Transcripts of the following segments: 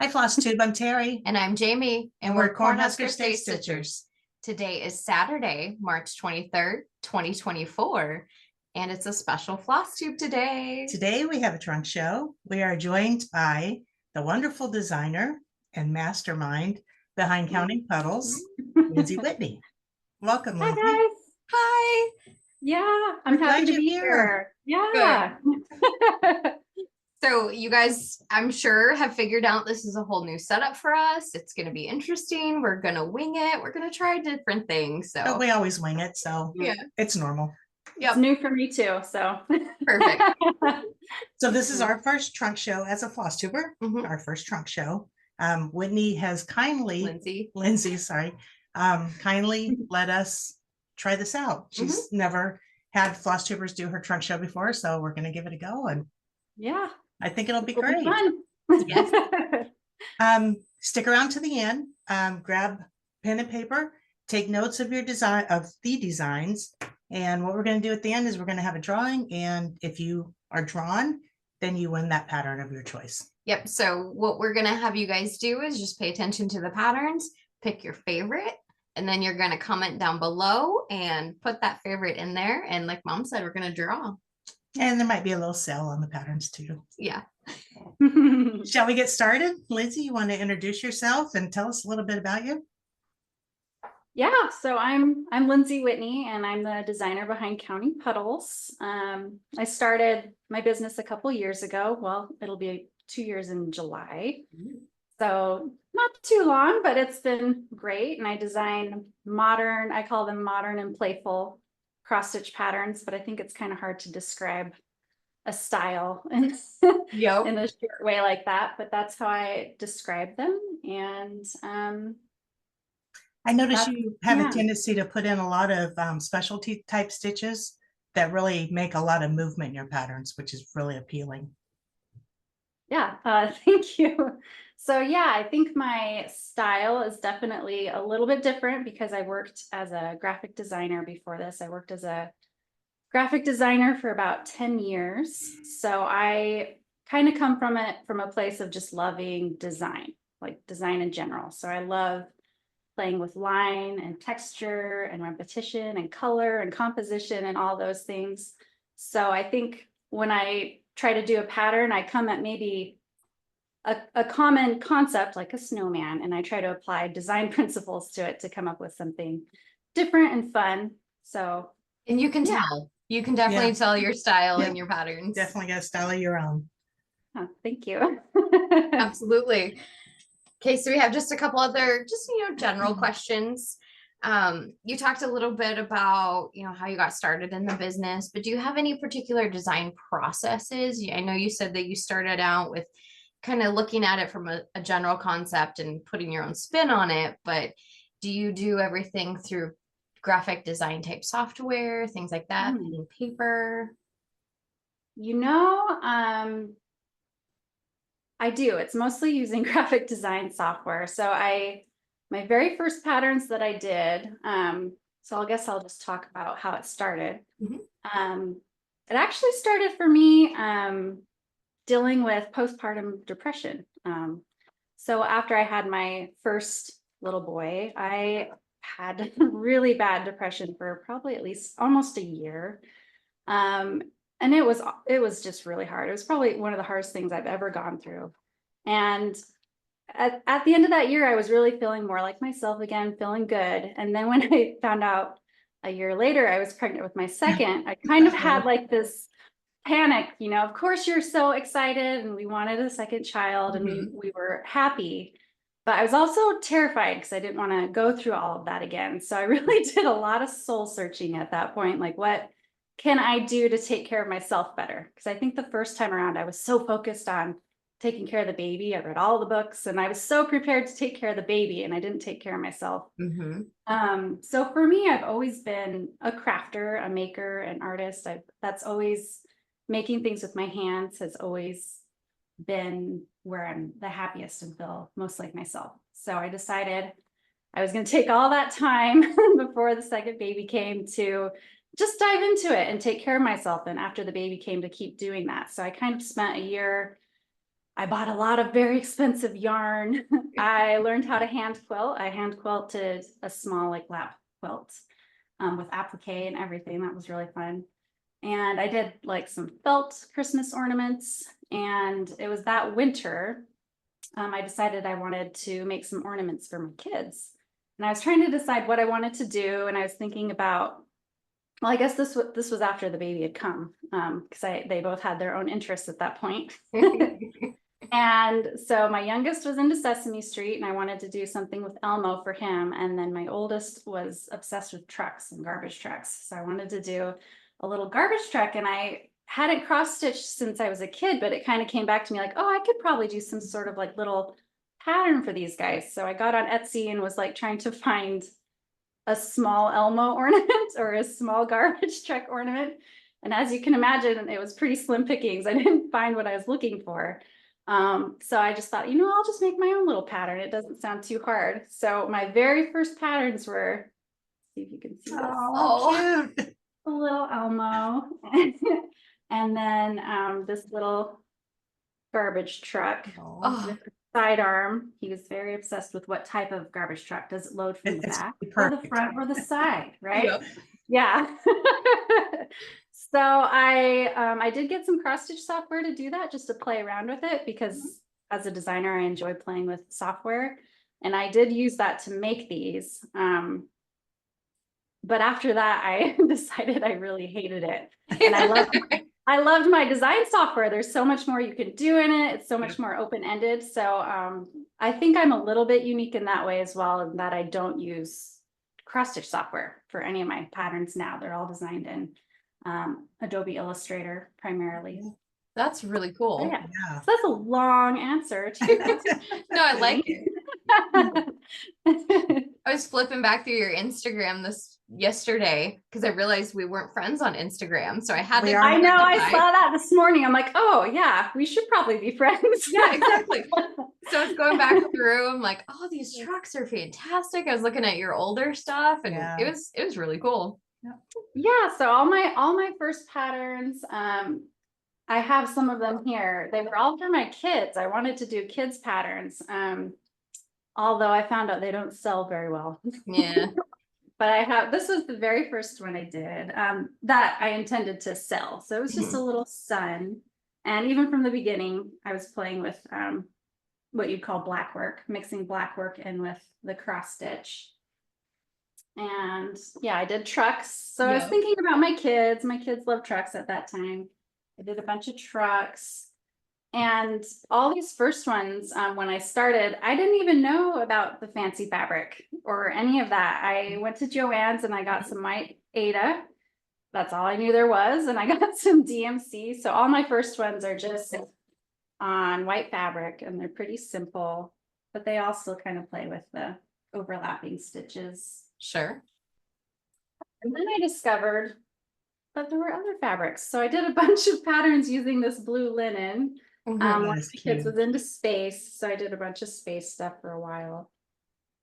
Hi, Flosstube. I'm Terry. And I'm Jamie, and we're Cornhusker Stay Stitchers. Today is Saturday, March 23rd, 2024, and it's a special Flosstube today. Today we have a trunk show. We are joined by the wonderful designer and mastermind behind Counting Puddles, Lindsay Whitney. Welcome, Lindsay. Hi, guys. Hi. Yeah, I'm happy to be here. Yeah. So you guys, I'm sure, have figured out this is a whole new setup for us. It's going to be interesting. We're going to wing it. We're going to try different things. But we always wing it, so yeah, it's normal. Yep. It's new for me too, so. Perfect. So this is our first trunk show as a Flosstuber, our first trunk show. Whitney has kindly, Lindsay, sorry, kindly let us try this out. She's never had Flosstubers do her trunk show before, so we're going to give it a go. And yeah, I think it'll be great. Fun. Yes. Stick around to the end. Grab pen and paper. Take notes of your design, of the designs. And what we're going to do at the end is we're going to have a drawing. And if you are drawn, then you win that pattern of your choice. Yep. So what we're going to have you guys do is just pay attention to the patterns, pick your favorite, and then you're going to comment down below and put that favorite in there. And like Mom said, we're going to draw. And there might be a little sale on the patterns too. Yeah. Shall we get started? Lindsay, you want to introduce yourself and tell us a little bit about you? Yeah, so I'm Lindsay Whitney, and I'm the designer behind Counting Puddles. I started my business a couple years ago. Well, it'll be 2 years in July. So not too long, but it's been great. And I design modern, I call them modern and playful cross stitch patterns, but I think it's kind of hard to describe a style in a short way like that, but that's how I describe them. And I notice you have a tendency to put in a lot of specialty type stitches that really make a lot of movement in your patterns, which is really appealing. Yeah, thank you. So yeah, I think my style is definitely a little bit different because I worked as a graphic designer before this. I worked as a graphic designer for about 10 years. So I kind of come from a place of just loving design, like design in general. So I love playing with line and texture and repetition and color and composition and all those things. So I think when I try to do a pattern, I come at maybe a common concept like a snowman, and I try to apply design principles to it to come up with something different and fun. So, and you can tell, you can definitely tell your style and your patterns. Definitely got a style of your own. Oh, thank you. Absolutely. Okay, so we have just a couple other, general questions. You talked a little bit about, how you got started in the business, but do you have any particular design processes? I know you said that you started out with kind of looking at it from a general concept and putting your own spin on it, but do you do everything through graphic design type software, things like that, pen and paper? I do. It's mostly using graphic design software. So my very first patterns that I did, so I guess I'll just talk about how it started. It actually started for me dealing with postpartum depression. So after I had my first little boy, I had really bad depression for probably at least almost a year. And it was just really hard. It was probably one of the hardest things I've ever gone through. And at the end of that year, I was really feeling more like myself again, feeling good. And then when I found out a year later I was pregnant with my second, I kind of had like this panic, of course you're so excited and we wanted a second child and we were happy, but I was also terrified because I didn't want to go through all of that again. So I really did a lot of soul searching at that point, like what can I do to take care of myself better? Because I think the first time around I was so focused on taking care of the baby. I read all the books and I was so prepared to take care of the baby and I didn't take care of myself. So for me, I've always been a crafter, a maker, an artist. That's always making things with my hands has always been where I'm the happiest and feel most like myself. So I decided I was going to take all that time before the second baby came to just dive into it and take care of myself. And after the baby came, to keep doing that. So I kind of spent a year I bought a lot of very expensive yarn. I learned how to hand quilt. I hand quilted a small like lap quilt with applique and everything. That was really fun. And I did like some felt Christmas ornaments. And it was that winter, I decided I wanted to make some ornaments for my kids. And I was trying to decide what I wanted to do. And I was thinking about, well, I guess this was after the baby had come, because they both had their own interests at that point. And so my youngest was into Sesame Street, and I wanted to do something with Elmo for him. And then my oldest was obsessed with trucks and garbage trucks. So I wanted to do a little garbage truck, and I hadn't cross-stitched since I was a kid, but it kind of came back to me like, oh, I could probably do some sort of like little pattern for these guys. So I got on Etsy and was like trying to find a small Elmo ornament or a small garbage truck ornament. And as you can imagine, it was pretty slim pickings. I didn't find what I was looking for. So I just thought, I'll just make my own little pattern. It doesn't sound too hard. So my very first patterns were, see if you can see this. Oh, cute. A little Elmo. And then this little garbage truck with the sidearm. He was very obsessed with what type of garbage truck. Does it load from the back or the front or the side, right? Yep. Yeah. So I did get some cross stitch software to do that, just to play around with it, because as a designer, I enjoy playing with software, and I did use that to make these. But after that, I decided I really hated it, and I loved my design software. There's so much more you can do in it. It's so much more open-ended. So I think I'm a little bit unique in that way as well, in that I don't use cross-stitch software for any of my patterns now. They're all designed in Adobe Illustrator primarily. That's really cool. Yeah. So that's a long answer to No, I like it. I was flipping back through your Instagram yesterday because I realized we weren't friends on Instagram. So I had to. I know, I saw that this morning. I'm like, oh yeah, we should probably be friends. Yeah, exactly. So I was going back through. I'm like, oh, these trucks are fantastic. I was looking at your older stuff, and it was really cool. Yeah. So all my first patterns, I have some of them here. They were all for my kids. I wanted to do kids patterns. Although I found out they don't sell very well. Yeah. But this was the very first one I did that I intended to sell. So it was just a little sun. And even from the beginning, I was playing with what you'd call black work, mixing black work in with the cross stitch. And yeah, I did trucks. So I was thinking about my kids. My kids love trucks at that time. I did a bunch of trucks. And all these first ones, when I started, I didn't even know about the fancy fabric or any of that. I went to Joann's and I got some white Aida. That's all I knew there was. And I got some DMC. So all my first ones are just on white fabric, and they're pretty simple, but they also kind of play with the overlapping stitches. Sure. And then I discovered that there were other fabrics. So I did a bunch of patterns using this blue linen. One of the kids was into space, so I did a bunch of space stuff for a while.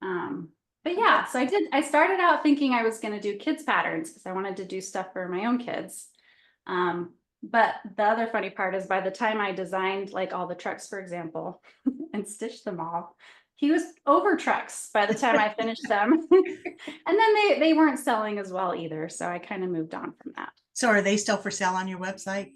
But yeah, so I started out thinking I was going to do kids patterns because I wanted to do stuff for my own kids. But the other funny part is, by the time I designed like all the trucks, for example, and stitched them all, he was over trucks by the time I finished them. And then they weren't selling as well either, so I kind of moved on from that. So are they still for sale on your website?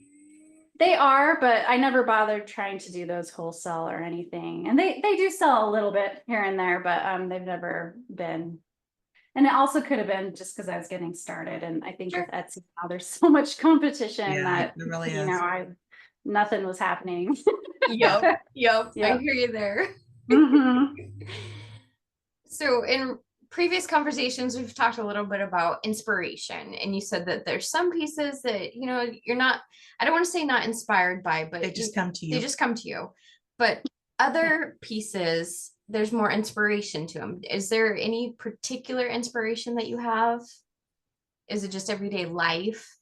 They are, but I never bothered trying to do those wholesale or anything. And they do sell a little bit here and there, but they've never been. And it also could have been just because I was getting started. And I think with Etsy now, there's so much competition that it really is. Nothing was happening. Yep. I hear you there. So in previous conversations, we've talked a little bit about inspiration, and you said that there's some pieces that you're not, I don't want to say not inspired by, but they just come to you. They just come to you. But other pieces, there's more inspiration to them. Is there any particular inspiration that you have? Is it just everyday life?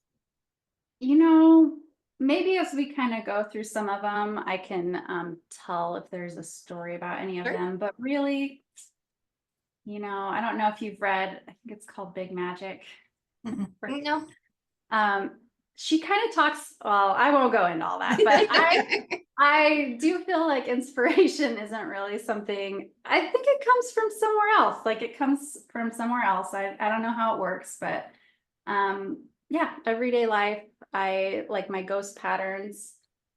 Maybe as we kind of go through some of them, I can tell if there's a story about any of them. But really, I don't know if you've read, I think it's called Big Magic. No. She kind of talks, well, I won't go into all that, but I do feel like inspiration isn't really something, I think it comes from somewhere else. Like it comes from somewhere else. I don't know how it works, but yeah, everyday life. I like my ghost patterns.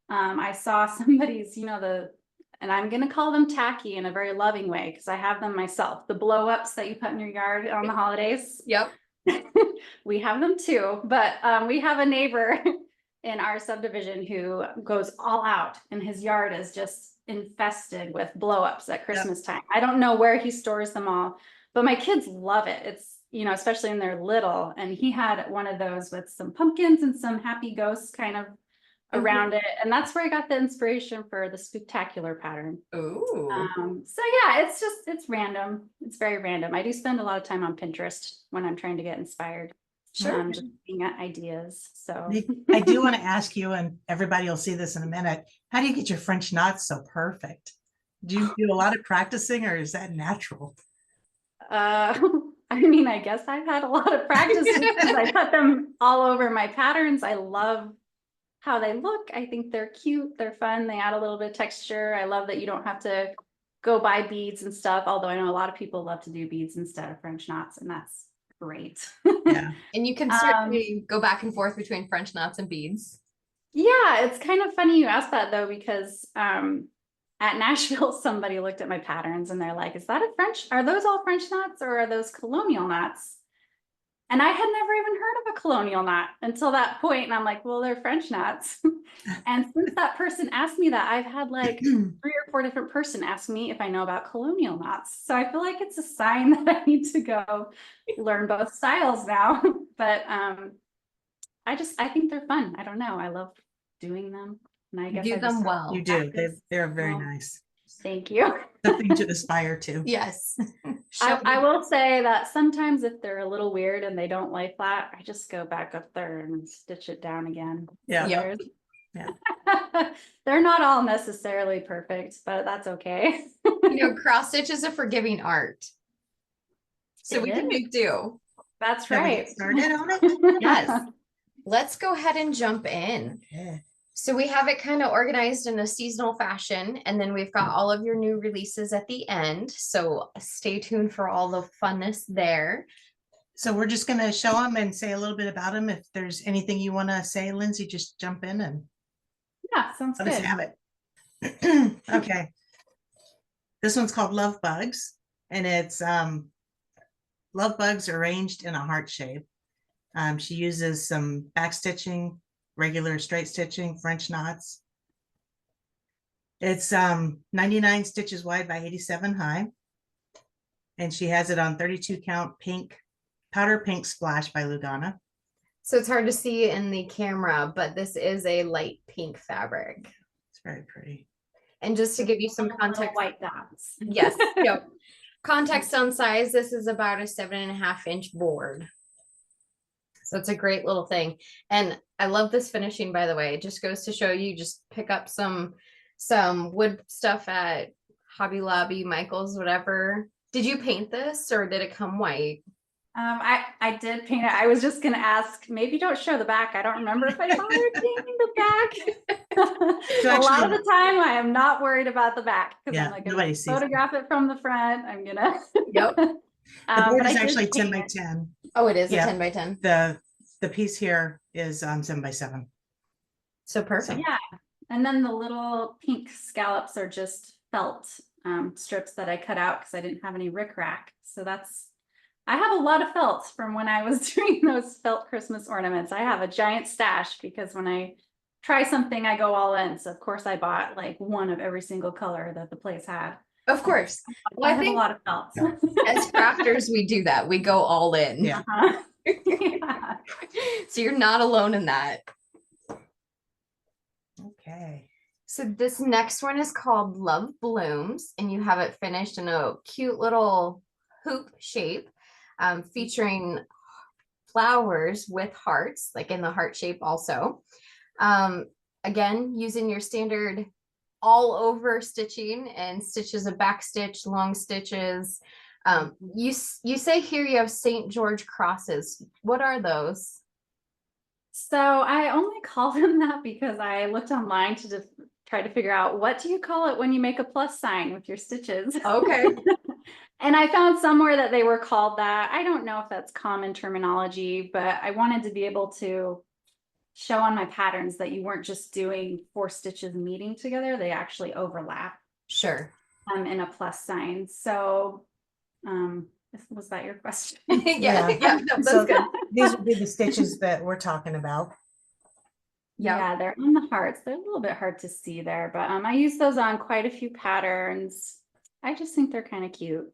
I saw somebody's, and I'm gonna call them tacky in a very loving way because I have them myself. The blow ups that you put in your yard on the holidays. Yep. We have them too, but we have a neighbor in our subdivision who goes all out, and his yard is just infested with blow-ups at Christmas time. I don't know where he stores them all, but my kids love it. It's, especially when they're little, and he had one of those with some pumpkins and some happy ghosts kind of around it. And that's where I got the inspiration for the spooktacular pattern. Ooh. So yeah, it's random. It's very random. I do spend a lot of time on Pinterest when I'm trying to get inspired. Sure. Just looking at ideas. So I do want to ask you, and everybody will see this in a minute, how do you get your French knots so perfect? Do you do a lot of practicing, or is that natural? I mean, I guess I've had a lot of practice because I put them all over my patterns. I love how they look. I think they're cute. They're fun. They add a little bit of texture. I love that you don't have to go buy beads and stuff. Although I know a lot of people love to do beads instead of French knots, and that's great. Yeah. And you can certainly go back and forth between French knots and beads. Yeah, it's kind of funny you asked that though, because at Nashville, somebody looked at my patterns and they're like, are those all French knots or are those colonial knots? And I had never even heard of a colonial knot until that point. And I'm like, well, they're French knots. And since that person asked me that, I've had like 3 or 4 different person ask me if I know about colonial knots. So I feel like it's a sign that I need to go learn both styles now. But I think they're fun. I don't know. I love doing them. And I guess do them well. You do. They're very nice. Thank you. Something to aspire to. Yes. I will say that sometimes if they're a little weird and they don't lay flat, I just go back up there and stitch it down again. Yeah. So Yeah. they're not all necessarily perfect, but that's okay. Cross stitch is a forgiving art. So we can make do. That's Shall we right. get started on it? Yes. Let's go ahead and jump in. Yeah. So we have it kind of organized in a seasonal fashion, and then we've got all of your new releases at the end. So stay tuned for all the funness there. So we're just going to show them and say a little bit about them. If there's anything you want to say, Lindsay, just jump in and Yeah, sounds let us good. have it. Okay. This one's called Love Bugs, and it's love bugs arranged in a heart shape. She uses some back stitching, regular straight stitching, French knots. It's 99 stitches wide by 87 high. And she has it on 32 count pink, powder pink splash by Lugana. So it's hard to see in the camera, but this is a light pink fabric. It's very pretty. And just to give you some context, White dots. yes, yep. Context on size, this is about a 7.5 inch board. So it's a great little thing. And I love this finishing, by the way. It just goes to show you, just pick up some wood stuff at Hobby Lobby, Michael's, whatever. Did you paint this or did it come white? I did paint it. I was just gonna ask, maybe don't show the back. I don't remember if I bothered painting the back. A lot of the time I am not worried about the back because I'm like, gonna photograph it from the front. I'm gonna Yep. The board is actually 10 by 10. Oh, it is a 10 by 10. The piece here is 7 by 7. So perfect. Yeah. And then the little pink scallops are just felt strips that I cut out because I didn't have any rickrack. So I have a lot of felt from when I was doing those felt Christmas ornaments. I have a giant stash because when I try something, I go all in. So of course I bought like one of every single color that the place had. Of course. Well, I have a lot of felt. As crafters, we do that. We go all in. Yeah. Yeah. So you're not alone in that. Okay. So this next one is called Love Blooms, and you have it finished in a cute little hoop shape, featuring flowers with hearts, like in the heart shape also. Again, using your standard all over stitching and stitches of back stitch, long stitches. You say here you have St. George crosses. What are those? So I only call them that because I looked online to tried to figure out, what do you call it when you make a plus sign with your stitches? Okay. And I found somewhere that they were called that. I don't know if that's common terminology, but I wanted to be able to show on my patterns that you weren't just doing 4 stitches meeting together, they actually overlap. Sure. In a plus sign. So, was that your question? Yeah, no, that's So good. these would be the stitches that we're talking about. Yeah, they're on the hearts. They're a little bit hard to see there, but I use those on quite a few patterns. I just think they're kind of cute.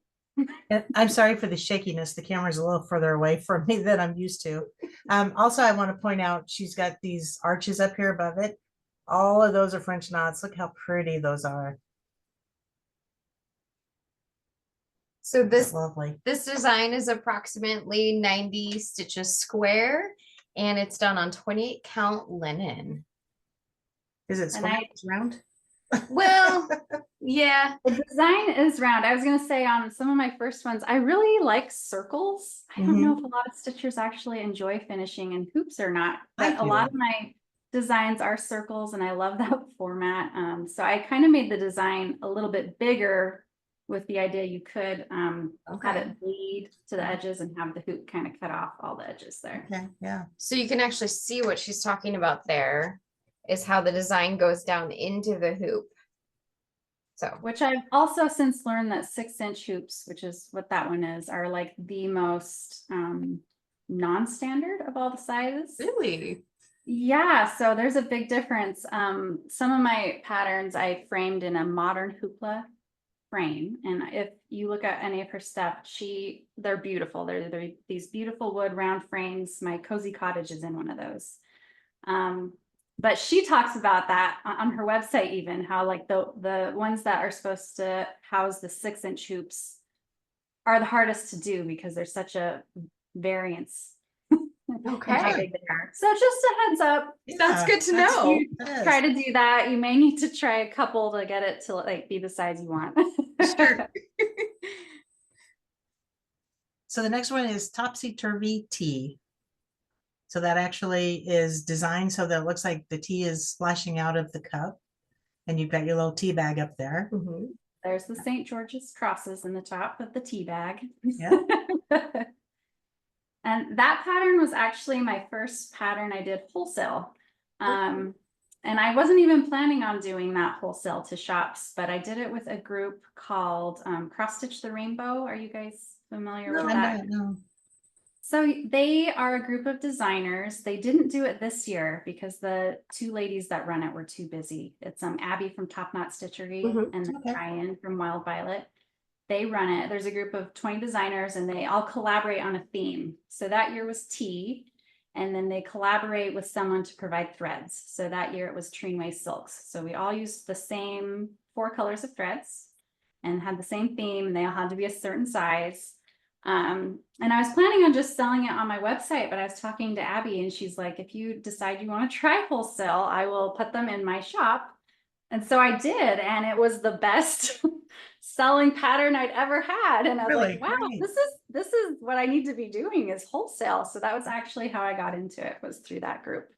And I'm sorry for the shakiness. The camera's a little further away from me than I'm used to. Also, I want to point out she's got these arches up here above it. All of those are French knots. Look how pretty those are. So It's lovely. this design is approximately 90 stitches square, and it's done on 28 count linen. Is it square? It's round? Well, yeah. The design is round. I was going to say on some of my first ones, I really like circles. I don't know if a lot of stitchers actually enjoy finishing in hoops or not, but a lot of my designs are circles and I love that format. So I kind of made the design a little bit bigger with the idea you could have it bleed to the edges and have the hoop kind of cut off all the edges there. Okay, yeah. So you can actually see what she's talking about there is how the design goes down into the hoop. So, which I've also since learned that 6-inch hoops, which is what that one is, are like the most non-standard of all the sizes. really? Yeah, so there's a big difference. Some of my patterns I framed in a modern hoopla frame, and if you look at any of her stuff, they're beautiful. They're these beautiful wood round frames. My cozy cottage is in one of those. But she talks about that on her website, even how like the ones that are supposed to house the 6-inch hoops are the hardest to do because there's such a variance. Okay. How big they are. So just a heads up. That's good to know. Try to do that. You may need to try a couple to get it to like be the size you want. Sure. So the next one is Topsy Turvy Tea. So that actually is designed so that it looks like the tea is splashing out of the cup. And you've got your little tea bag up there. There's the St. George's crosses in the top of the tea bag. Yeah. And that pattern was actually my first pattern I did wholesale. And I wasn't even planning on doing that wholesale to shops, but I did it with a group called Cross Stitch the Rainbow. Are you guys familiar with that? No. So they are a group of designers. They didn't do it this year because the 2 ladies that run it were too busy. It's Abby from Top Knot Stitchery and then Ryan from Wild Violet. They run it. There's a group of 20 designers and they all collaborate on a theme. So that year was tea, and then they collaborate with someone to provide threads. So that year it was Trinway Silks. So we all used the same 4 colors of threads and had the same theme, and they all had to be a certain size. And I was planning on just selling it on my website, but I was talking to Abby and she's like, if you decide you want to try wholesale, I will put them in my shop. And so I did, and it was the best selling pattern I'd ever had. And I was like, wow, this is what I need to be doing is wholesale. So that was actually how I got into it, was through that group.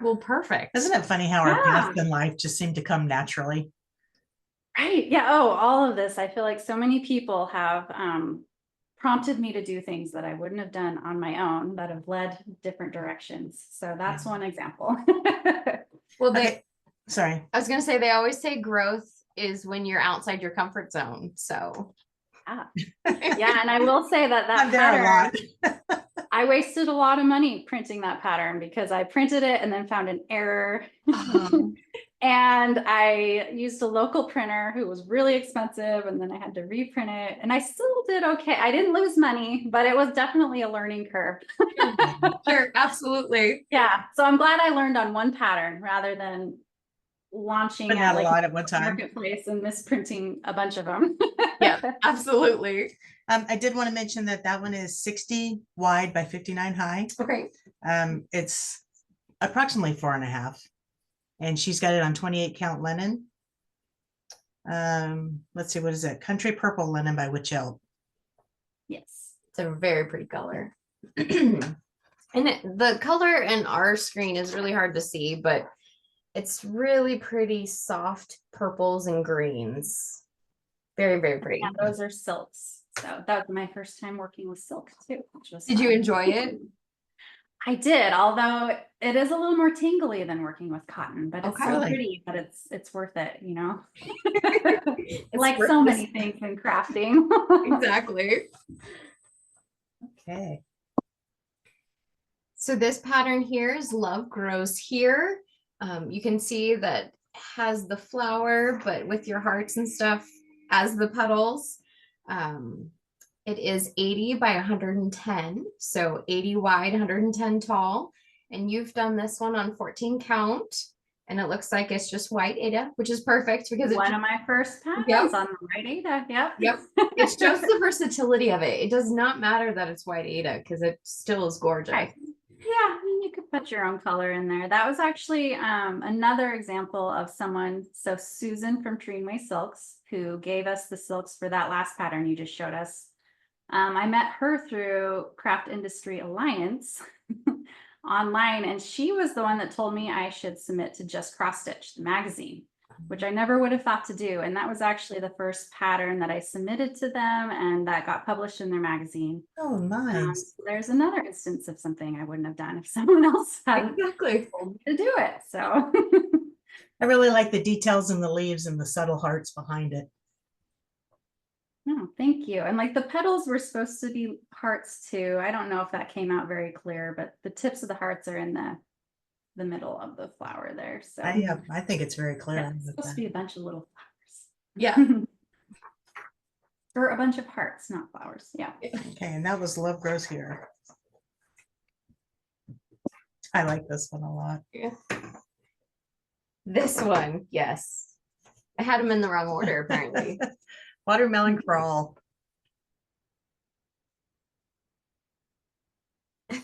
Well, perfect. Isn't it funny how our paths in life just seem to come naturally? Right. Yeah. Oh, all of this. I feel like so many people have prompted me to do things that I wouldn't have done on my own that have led different directions. So that's one example. Well, sorry. I was going to say, they always say growth is when you're outside your comfort zone. So yeah. And I will say that pattern, I wasted a lot of money printing that pattern because I printed it and then found an error. And I used a local printer who was really expensive, and then I had to reprint it, and I still did okay. I didn't lose money, but it was definitely a learning curve. Sure, absolutely. Yeah. So I'm glad I learned on one pattern rather than launching out a lot at one time, marketplace and misprinting a bunch of them. Yeah, absolutely. I did want to mention that one is 60 wide by 59 high. Okay. It's approximately 4.5. And she's got it on 28 count linen. Let's see, what is it? Country Purple linen by Witchell. Yes. It's a very pretty color. And the color in our screen is really hard to see, but It's really pretty soft purples and greens. Very, very pretty. And those are silks. So that was my first time working with silk too. Which was Did you fun. enjoy it? I did, although it is a little more tingly than working with cotton, but it's Okay. so Really? pretty that it's worth it, you know. It's Like worth so this- many things in crafting. Exactly. Okay. So this pattern here is Love Grows Here. You can see that has the flower, but with your hearts and stuff as the petals. It is 80 by 110, so 80 wide, 110 tall. And you've done this one on 14 count, and it looks like it's just white Ada, which is perfect because One of my first patterns Yep. on the right Ada. Yep. Yep. It shows the versatility of it. It does not matter that it's white Ada because it still is gorgeous. Right. Yeah, I mean, you could put your own color in there. That was actually another example of someone. So Susan from Treenway Silks, who gave us the silks for that last pattern you just showed us. I met her through Craft Industry Alliance online, and she was the one that told me I should submit to Just Cross Stitch, the magazine, which I never would have thought to do. And that was actually the first pattern that I submitted to them and that got published in their magazine. Oh, nice. So there's another instance of something I wouldn't have done if someone else had Exactly. told me to do it. So I really like the details in the leaves and the subtle hearts behind it. oh, thank you. And like the petals were supposed to be hearts too. I don't know if that came out very clear, but the tips of the hearts are in the middle of the flower there. So I think it's very clear. yeah, it's supposed to be a bunch of little flowers. Yeah. Or a bunch of hearts, not flowers. Yeah. Okay, and that was Love Grows Here. I like this one a lot. Yeah. This one, yes. I had them in the wrong order, apparently. Watermelon Crawl.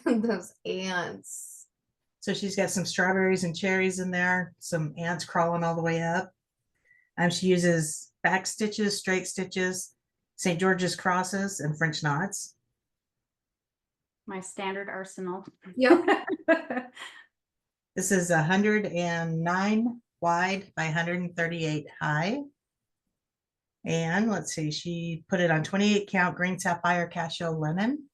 Those ants. So she's got some strawberries and cherries in there, some ants crawling all the way up. She uses back stitches, straight stitches, St. George's crosses, and French knots. My standard arsenal. Yep. This is 109 wide by 138 high. And let's see, she put it on 28 count green sapphire cassia linen.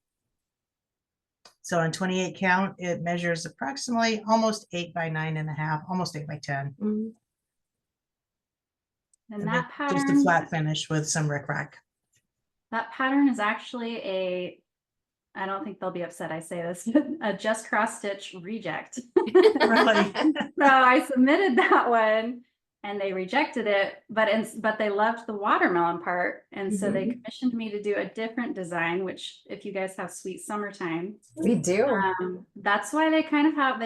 So on 28 count, it measures approximately almost 8 by 9.5, almost 8 by 10. Mm-hmm. And that Just a pattern, flat finish with some rickrack. that pattern is actually I don't think they'll be upset I say this, a Just Cross Stitch reject. Really? So I submitted that one and they rejected it, but they loved the watermelon part. And so they commissioned me to do a different design, which if you guys have Sweet Summertime. We do. That's why they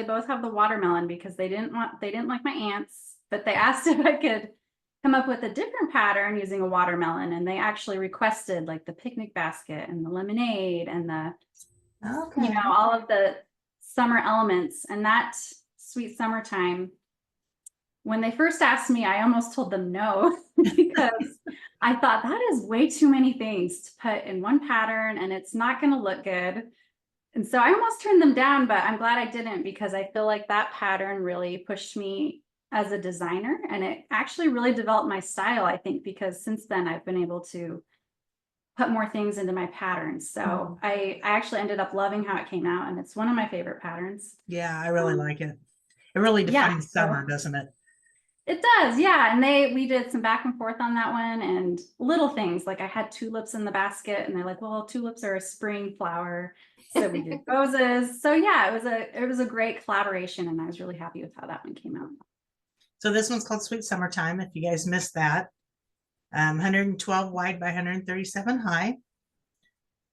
both have the watermelon, because they didn't like my ants, but they asked if I could come up with a different pattern using a watermelon, and they actually requested like the picnic basket and the lemonade and the all of the summer elements. And that Sweet Summertime, when they first asked me, I almost told them no, because I thought that is way too many things to put in one pattern and it's not going to look good. And so I almost turned them down, but I'm glad I didn't, because I feel like that pattern really pushed me as a designer, and it actually really developed my style, I think, because since then I've been able to put more things into my patterns. So I actually ended up loving how it came out, and it's one of my favorite patterns. Yeah, I really like it. It really defines summer, doesn't it? It does, yeah. And we did some back and forth on that one, and little things like I had tulips in the basket, and they're like, well, tulips are a spring flower, so we did roses. So yeah, it was a great collaboration, and I was really happy with how that one came out. So this one's called Sweet Summertime, if you guys missed that. 112 wide by 137 high.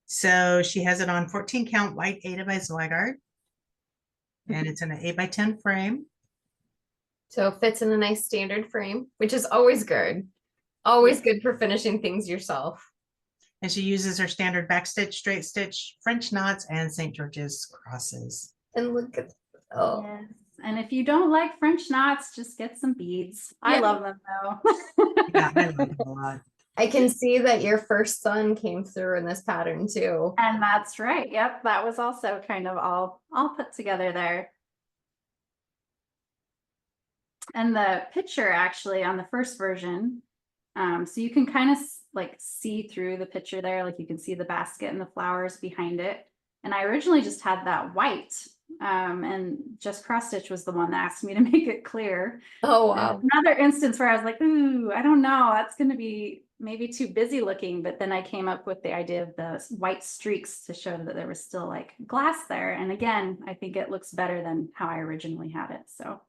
So she has it on 14 count white Ada by Zweigart. And it's in an 8 by 10 frame. So it fits in a nice standard frame, which is always good. Always good for finishing things yourself. And she uses her standard back stitch, straight stitch, French knots, and St. George's crosses. And look at, Yes. And if you don't like French knots, just get some beads. I love them though. Yeah, I like them a lot. I can see that your first son came through in this pattern too. And that's right. Yep. That was also kind of all put together there. And the picture actually on the first version, so you can kind of like see through the picture there, like you can see the basket and the flowers behind it. And I originally just had that white, and just cross stitch was the one that asked me to make it clear. Oh, wow. Another instance where I was like, ooh, I don't know, that's going to be maybe too busy looking. But then I came up with the idea of the white streaks to show that there was still like glass there. And again, I think it looks better than how I originally had it. So.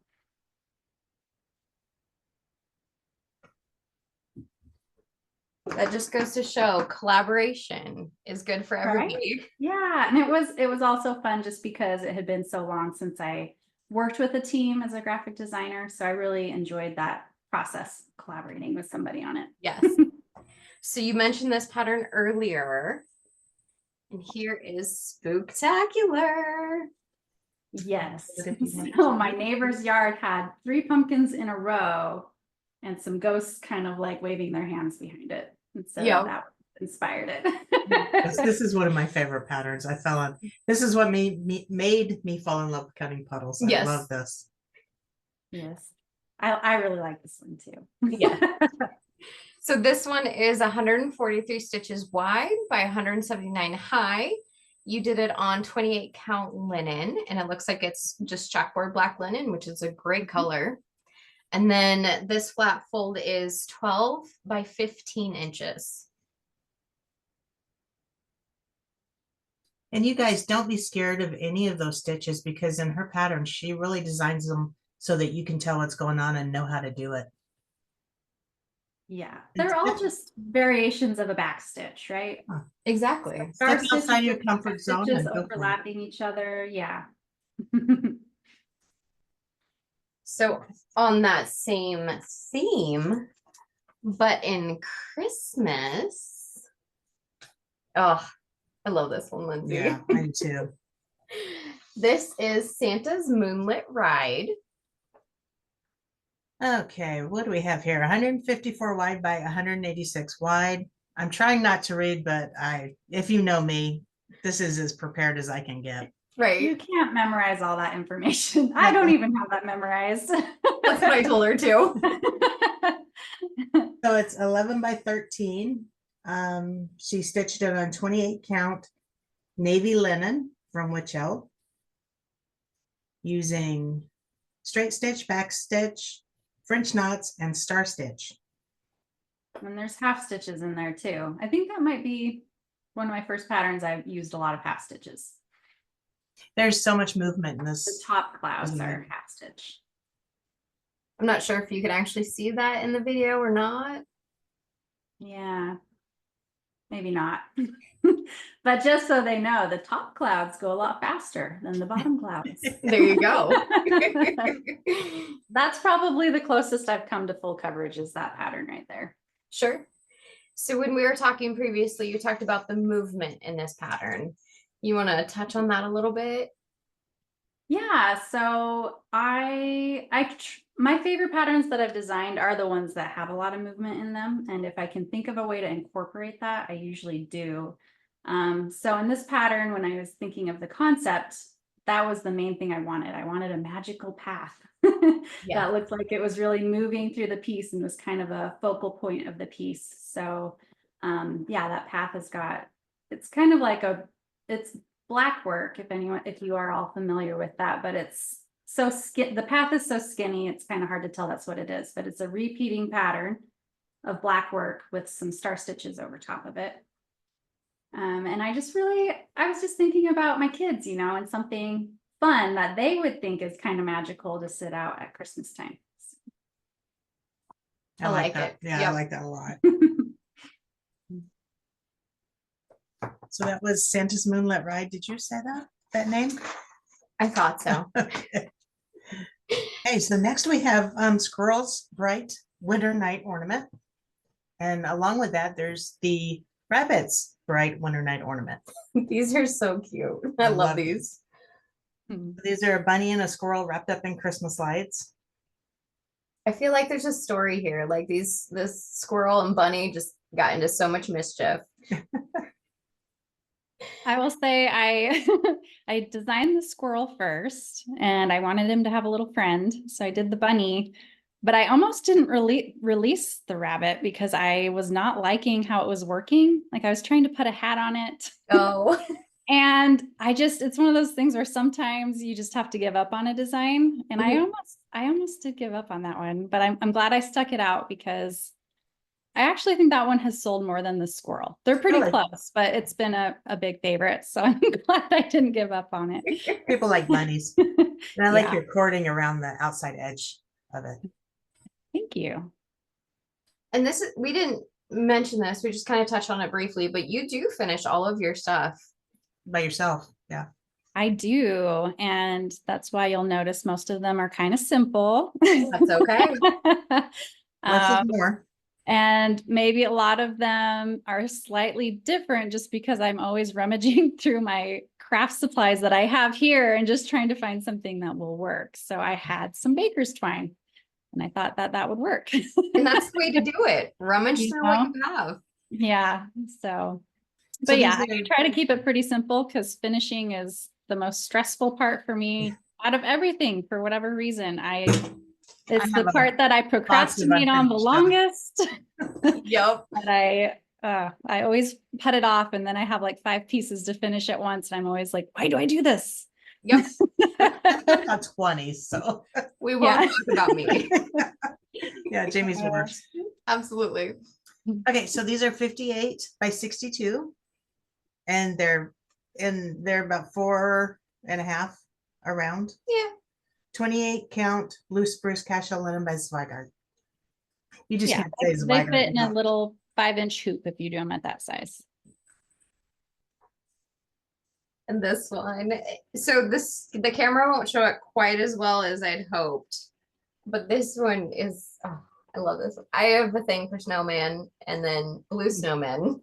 That just goes to show collaboration is good for everybody. Right? Yeah, and it was also fun just because it had been so long since I worked with a team as a graphic designer. So I really enjoyed that process, collaborating with somebody on it. Yes. So you mentioned this pattern earlier, and here is Spooktacular. Yes. So my neighbor's yard had 3 pumpkins in a row and some ghosts kind of like waving their hands behind it. And so that inspired it. This is one of my favorite patterns. I fell on. This is what made me fall in love with cutting puddles. I love this. Yes. I really like this one too. Yeah. So this one is 143 stitches wide by 179 high. You did it on 28 count linen, and it looks like it's just chalkboard black linen, which is a great color. And then this flat fold is 12 by 15 inches. And you guys don't be scared of any of those stitches, because in her pattern, she really designs them so that you can tell what's going on and know how to do it. Yeah, they're all just variations of a back stitch, right? Exactly. Step outside your comfort zone just and go overlapping each other. Yeah. So on that same theme, but in Christmas, oh, I love this one, Lindsay. Yeah, I too. This is Santa's Moonlit Ride. Okay, what do we have here? 154 wide by 186 wide. I'm trying not to read, but if you know me, this is as prepared as I can get. Right. You can't memorize all that information. I don't even have that memorized. That's what I told her too. So it's 11 by 13. She stitched it on 28 count navy linen from Witch Elk, using straight stitch, back stitch, French knots, and star stitch. And there's half stitches in there too. I think that might be one of my first patterns. I've used a lot of half stitches. There's so much movement in this. The top clouds are half stitch. I'm not sure if you can actually see that in the video or not. Yeah, maybe not. But just so they know, the top clouds go a lot faster than the bottom clouds. There you go. That's probably the closest I've come to full coverage, is that pattern right there. Sure. So when we were talking previously, you talked about the movement in this pattern. You want to touch on that a little bit? Yeah, so my favorite patterns that I've designed are the ones that have a lot of movement in them. And if I can think of a way to incorporate that, I usually do. So in this pattern, when I was thinking of the concept, that was the main thing I wanted. I wanted a magical path that looked like it was really moving through the piece and was kind of a focal point of the piece. So yeah, that path has got, it's kind of like it's black work, if you are all familiar with that, but it's so the path is so skinny, it's kind of hard to tell that's what it is, but it's a repeating pattern of black work with some star stitches over top of it. And I was just thinking about my kids, and something fun that they would think is kind of magical to sit out at Christmas time. I like that. Yeah, yep. I like that a lot. So that was Santa's Moonlit Ride. Did you say that name? I thought so. Okay, so next we have Squirrel's Bright Winter Night Ornament. And along with that, there's the Rabbit's Bright Winter Night Ornament. These are so cute. I love these. These are a bunny and a squirrel wrapped up in Christmas lights. I feel like there's a story here. Like this squirrel and bunny just got into so much mischief. I will say I I designed the squirrel first and I wanted him to have a little friend. So I did the bunny, but I almost didn't release the rabbit because I was not liking how it was working. Like I was trying to put a hat on it. Oh, And it's one of those things where sometimes you just have to give up on a design. And I almost did give up on that one, but I'm glad I stuck it out because I actually think that one has sold more than the squirrel. They're pretty Really? close, but it's been a big favorite. So I'm glad I didn't give up on it. People like bunnies. And I like Yeah. your cording around the outside edge of it. Thank you. and we didn't mention this. We just kind of touched on it briefly, but you do finish all of your stuff. By yourself. Yeah. I do. And that's why you'll notice most of them are kind of simple. That's okay. Less is more. And maybe a lot of them are slightly different just because I'm always rummaging through my craft supplies that I have here and just trying to find something that will work. So I had some baker's twine and I thought that would work. And that's the way to do it. Rummage through what you have. Yeah. So, So but yeah, these I try to keep it pretty simple because finishing is the most stressful part for me out of everything for whatever reason. It's the part that I procrastinate on the longest. Yep. But I always put it off and then I have like 5 pieces to finish at once. And I'm always like, why do I do this? Yep. About 20, so We won't talk about me. yeah, Jamie's worse. Absolutely. Okay, so these are 58 by 62, and they're about 4.5 around. Yeah. 28 count blue spruce casual linen by Zweigart. You just can't say they Zweigart. fit in a little 5-inch hoop if you do them at that size. And this one, so the camera won't show it quite as well as I'd hoped, but this one is, oh, I love this. I have a thing for snowman and then blue snowmen.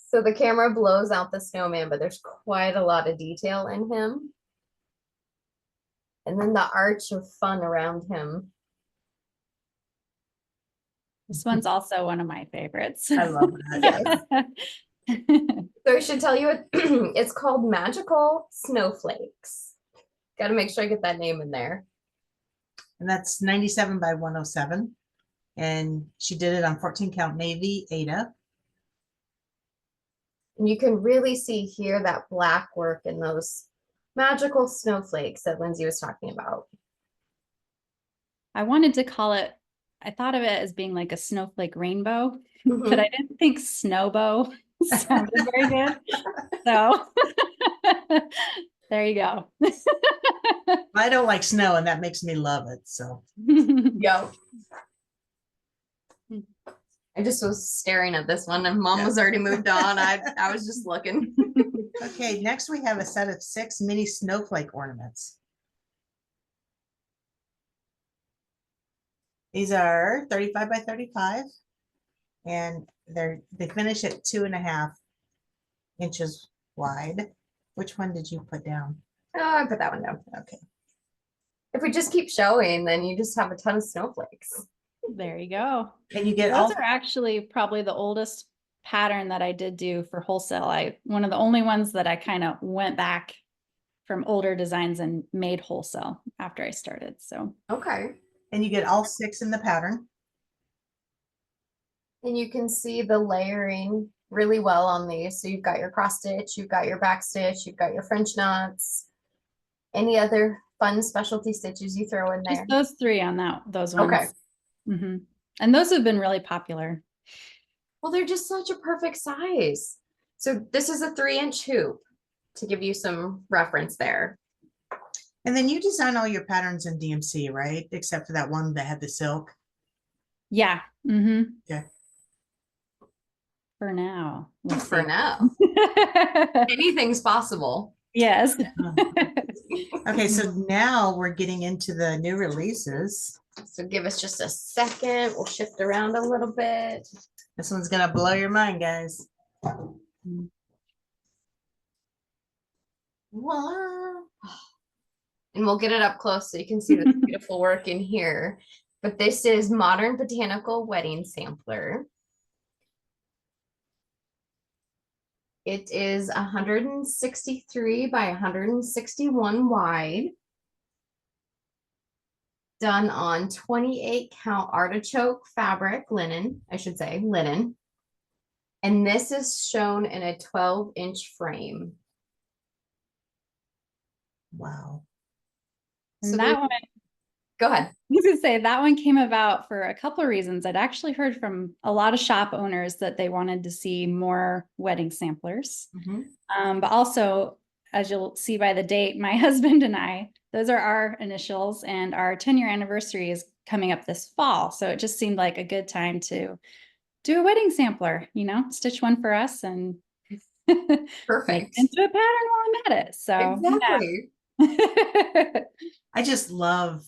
So the camera blows out the snowman, but there's quite a lot of detail in him. And then the arch of fun around him. This one's also one of my favorites. I love that. So I should tell you, it's called Magical Snowflakes. Got to make sure I get that name in there. And that's 97 by 107. And she did it on 14 count navy Ada. And you can really see here that black work in those magical snowflakes that Lindsay was talking about. I wanted to call it, I thought of it as being like a snowflake rainbow, but I didn't think snowbow sounded very good. So there you go. I don't like snow, and that makes me love it. So Yep. I just was staring at this one and mom was already moved on. I was just looking. okay, next we have a set of 6 mini snowflake ornaments. These are 35 by 35, and they finish at 2.5 inches wide. Which one did you put down? Oh, I put that one down. Okay. If we just keep showing, then you just have a ton of snowflakes. There you go. And you get Those are actually probably the oldest pattern that I did do for wholesale. One of the only ones that I kind of went back from older designs and made wholesale after I started. So Okay. And you get all 6 in the pattern. And you can see the layering really well on these. So you've got your cross stitch, you've got your back stitch, you've got your French knots, any other fun specialty stitches you throw in there. just those 3 on those ones. Okay. And those have been really popular. Well, they're just such a perfect size. So this is a 3-inch hoop to give you some reference there. And then you design all your patterns in DMC, right? Except for that one that had the silk. Yeah. Okay. For now. For now. Anything's possible. Yes. Okay, so now we're getting into the new releases. So give us just a second. We'll shift around a little bit. This one's gonna blow your mind, guys. Wow. And we'll get it up close so you can see the beautiful work in here. But this is Modern Botanical Wedding Sampler. It is 163 by 161 wide. Done on 28 count artichoke fabric, linen, I should say, linen. And this is shown in a 12-inch frame. Wow. And So that one, go ahead. I was gonna say that one came about for a couple of reasons. I'd actually heard from a lot of shop owners that they wanted to see more wedding samplers. But also, as you'll see by the date, my husband and I, those are our initials, and our 10-year anniversary is coming up this fall. So it just seemed like a good time to do a wedding sampler, you know, stitch one for us and Perfect. into a pattern while I'm at it. So exactly. Yeah. I just love,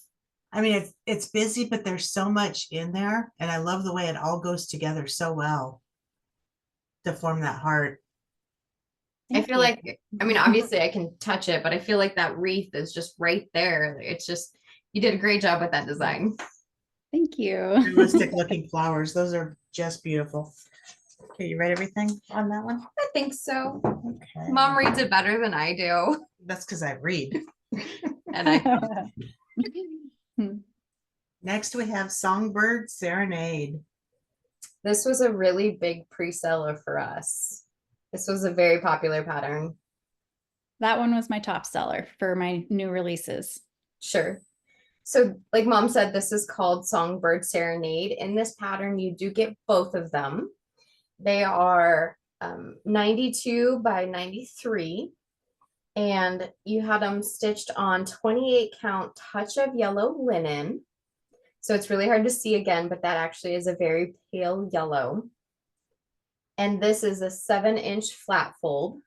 I mean, it's busy, but there's so much in there. And I love the way it all goes together so well to form that heart. I feel like, I mean, obviously I can touch it, but I feel like that wreath is just right there. It's just, you did a great job with that design. Thank you. Realistic looking flowers. Those are just beautiful. Okay, you read everything on that one? I think so. Okay. Mom reads it better than I do. That's because I read. And I Next we have Songbird Serenade. this was a really big pre-seller for us. This was a very popular pattern. That one was my top seller for my new releases. Sure. So like Mom said, this is called Songbird Serenade. In this pattern, you do get both of them. They are 92 by 93. And you had them stitched on 28 count touch of yellow linen. So it's really hard to see again, but that actually is a very pale yellow. And this is a 7-inch flat fold.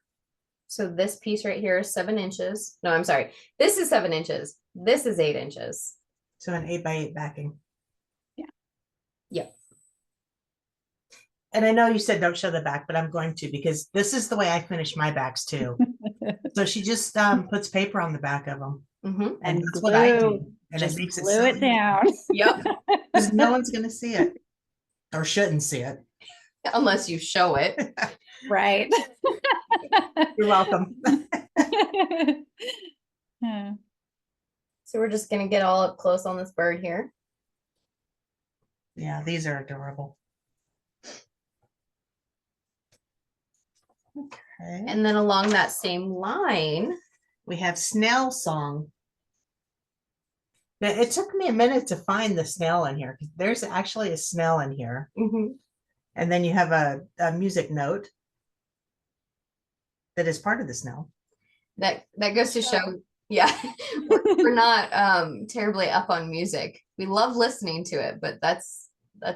So this piece right here is 7 inches. No, I'm sorry. This is 7 inches. This is 8 inches. So an 8 by 8 backing. Yeah. Yep. And I know you said don't show the back, but I'm going to, because this is the way I finish my backs too. So she just puts paper on the back of them. And that's what I do. And just it makes glue it down. Yep. Because no one's going to see it or shouldn't see it. Unless you show it. Right. You're welcome. Yeah. So we're just going to get all up close on this bird here. Yeah, these are adorable. Okay. And then along that same line, We have Snail Song. Now, it took me a minute to find the snail in here. There's actually a snail in here. And then you have a music note that is part of the snail. that goes to show, yeah, we're not terribly up on music. We love listening to it, but that's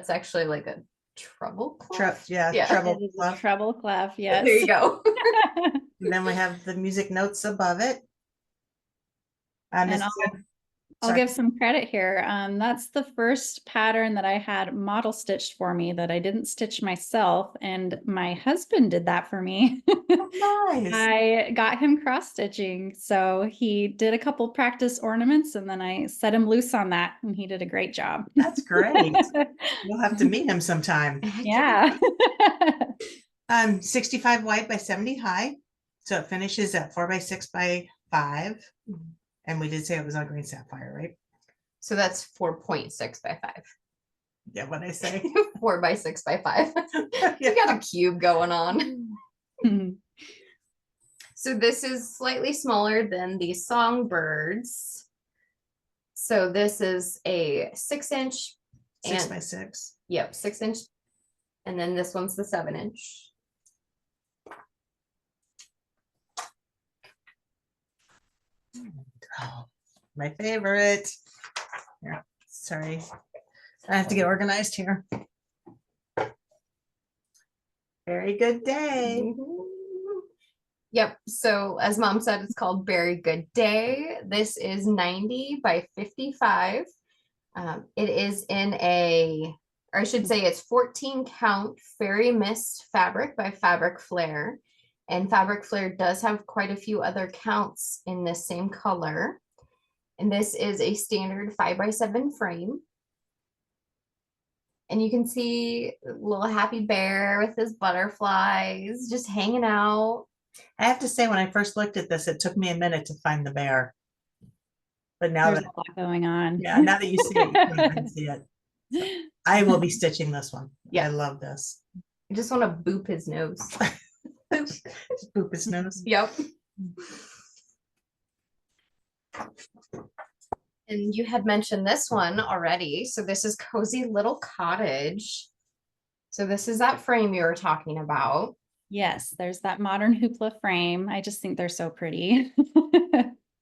actually like a treble clef. Yeah, treble It is a clef. treble clef, yes. There you go. And then we have the music notes above it. And I'll give some credit here. That's the first pattern that I had model stitched for me that I didn't stitch myself, and my husband did that for me. Nice. I got him cross stitching, so he did a couple practice ornaments, and then I set him loose on that, and he did a great job. That's great. We'll have to meet him sometime. Yeah. 65 wide by 70 high. So it finishes at 4 by 6 by 5. And we did say it was on green sapphire, right? So that's 4.6 by 5. Yeah, what I say. 4 by 6 by 5. Yeah. You got a cube going on. So this is slightly smaller than the Songbirds. So this is a 6-inch. 6 by 6. Yep, 6-inch. And then this one's the 7-inch. Oh, my favorite. Yeah, sorry. I have to get organized here. Very good day. Yep. So as Mom said, it's called Very Good Day. This is 90 by 55. It is in or I should say it's 14 count Fairy Mist fabric by Fabric Flair. And Fabric Flair does have quite a few other counts in this same color. And this is a standard 5 by 7 frame. And you can see a little happy bear with his butterflies just hanging out. I have to say, when I first looked at this, it took me a minute to find the bear. But now There's that, a lot going on. yeah, now that you see it, you can see it. So I will be stitching this one. Yeah. I love this. I just want to boop his nose. Just boop his nose. Yep. And you had mentioned this one already. So this is Cozy Little Cottage. So this is that frame you were talking about. Yes, there's that modern hoopla frame. I just think they're so pretty.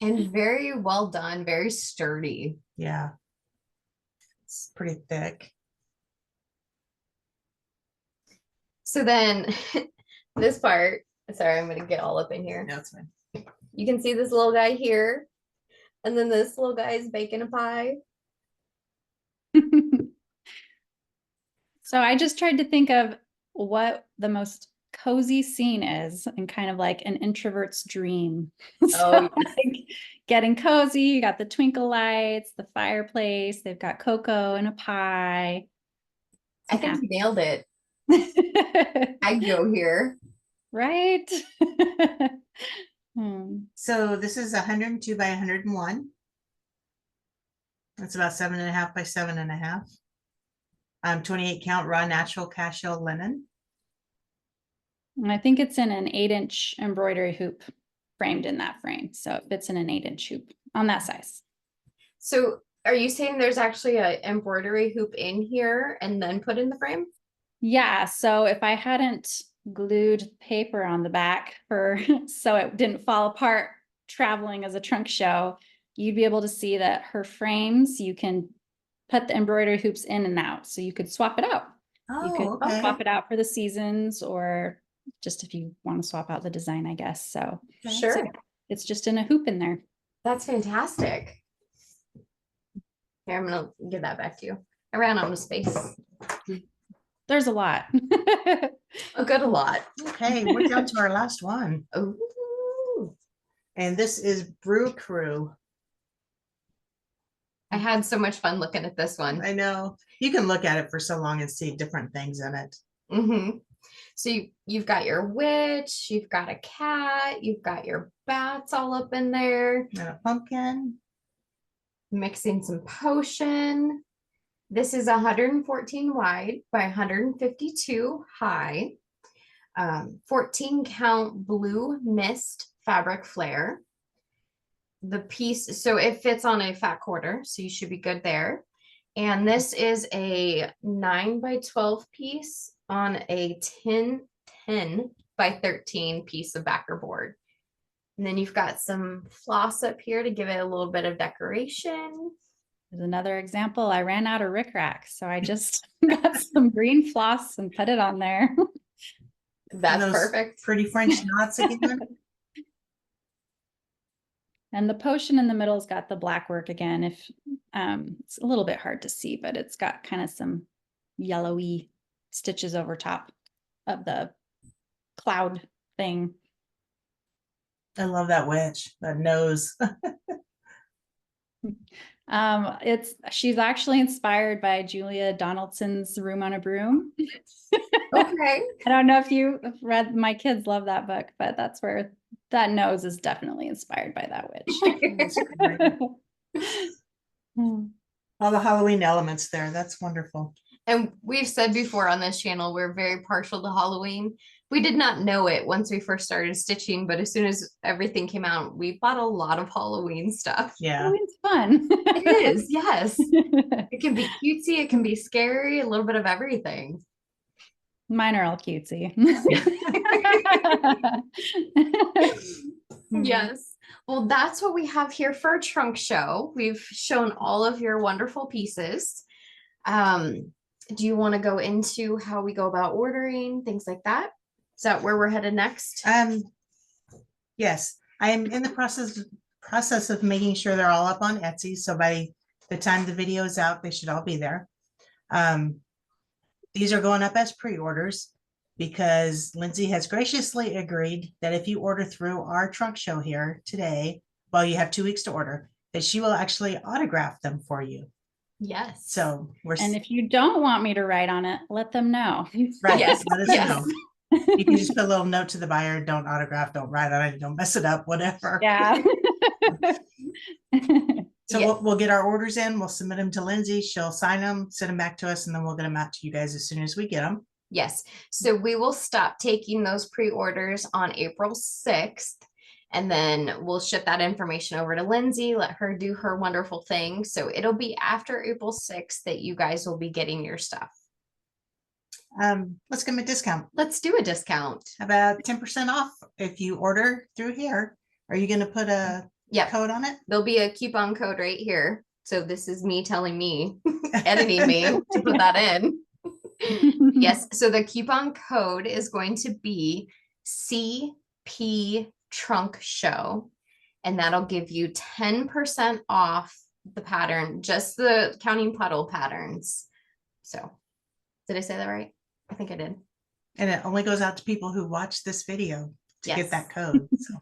And very well done, very sturdy. Yeah. It's pretty thick. So then this part, sorry, I'm going to get all up in here. No, it's fine. You can see this little guy here. And then this little guy is baking a pie. So I just tried to think of what the most cozy scene is and kind of like an introvert's dream. So like getting cozy, you got the twinkle lights, the fireplace, they've got cocoa and a pie. I think you nailed it. I'd go here. Right? So this is 102 by 101. That's about 7.5 by 7.5. 28 count raw natural cashel linen. And I think it's in an 8-inch embroidery hoop framed in that frame. So it fits in an 8-inch hoop on that size. So are you saying there's actually an embroidery hoop in here and then put in the frame? Yeah. So if I hadn't glued paper on the back so it didn't fall apart traveling as a trunk show, you'd be able to see that her frames, you can put the embroidery hoops in and out. So you could swap it out. You could swap it out for the seasons, or just if you want to swap out the design, I guess. So sure. So it's just in a hoop in there. That's fantastic. Here, I'm going to give that back to you. I ran out of space. There's a lot. A good lot. Okay, we're down to our last one. Ooh. And this is Brew Crew. I had so much fun looking at this one. I know. You can look at it for so long and see different things in it. So you've got your witch, you've got a cat, you've got your bats all up in there. And a pumpkin. Mixing some potion. This is 114 wide by 152 high. 14 count blue mist fabric flare. The piece, so it fits on a fat quarter, so you should be good there. And this is a 9 by 12 piece on a 10 by 13 piece of backer board. And then you've got some floss up here to give it a little bit of decoration. There's another example. I ran out of rickrack, so I just got some green floss and put it on there. That's perfect. Pretty French knots again. And the potion in the middle's got the black work again. If it's a little bit hard to see, but it's got kind of some yellowy stitches over top of the cloud thing. I love that witch, that nose. She's actually inspired by Julia Donaldson's Room on a Broom. Okay. I don't know if you read, my kids love that book, but that's where that nose is definitely inspired by that witch. All the Halloween elements there. That's wonderful. And we've said before on this channel, we're very partial to Halloween. We did not know it once we first started stitching, but as soon as everything came out, we bought a lot of Halloween stuff. Yeah. Halloween's fun. It is, yes. It can be cutesy, it can be scary, a little bit of everything. Mine are all cutesy. Yes. Well, that's what we have here for a trunk show. We've shown all of your wonderful pieces. Do you want to go into how we go about ordering, things like that? Is that where we're headed next? Yes, I am in the process of making sure they're all up on Etsy. So by the time the video is out, they should all be there. These are going up as pre-orders because Lindsay has graciously agreed that if you order through our trunk show here today, well, you have 2 weeks to order, that she will actually autograph them for you. Yes. So And if you don't want me to write on it, let them know. right, Yes, let us yes. know. You can just put a little note to the buyer, don't autograph, don't write on it, don't mess it up, whatever. Yeah. So Yeah. we'll get our orders in, we'll submit them to Lindsay, she'll sign them, send them back to us, and then we'll get them out to you guys as soon as we get them. Yes. So we will stop taking those pre-orders on April 6th. And then we'll ship that information over to Lindsay, let her do her wonderful thing. So it'll be after April 6th that you guys will be getting your stuff. Let's give them a discount. Let's do a discount. About 10% off if you order through here. Are you going to put a code on it? There'll be a coupon code right here. So this is me telling me, editing me to put that in. Yes. So the coupon code is going to be CP Trunk Show, and that'll give you 10% off the pattern, just the counting puddle patterns. So did I say that right? I think I did. And it only goes out to people who watch this video to get that code. So.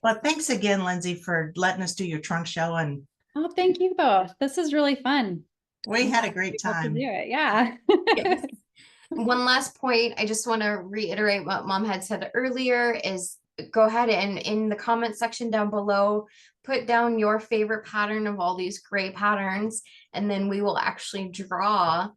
Well, thanks again, Lindsay, for letting us do your trunk show. And oh, thank you both. This is really fun. We had a great time. To do it. Yeah. Yes. One last point, I just want to reiterate what Mom had said earlier is go ahead and in the comment section down below, put down your favorite pattern of all these great patterns, and then we will actually draw.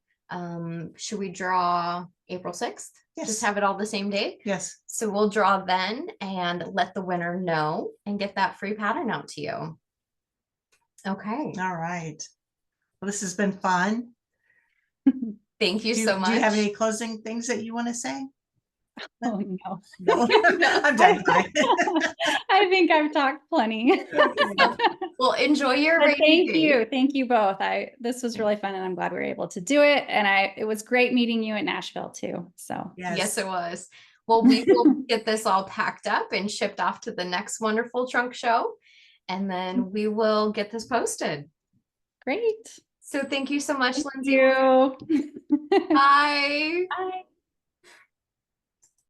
Should we draw April 6th? Yes. Just have it all the same day? Yes. So we'll draw then and let the winner know and get that free pattern out to you. Okay. All right. Well, this has been fun. Thank you so much. Do you have any closing things that you want to say? Oh, no. No, I'm done. I think I've talked plenty. Well, enjoy your thank you. Thank you both. This was really fun and I'm glad we were able to do it. And it was great meeting you in Nashville too. So yes, it was. Well, we will get this all packed up and shipped off to the next wonderful trunk show. And then we will get this posted. Great. So thank you so much, Lindsay. Thank you. Bye. Bye.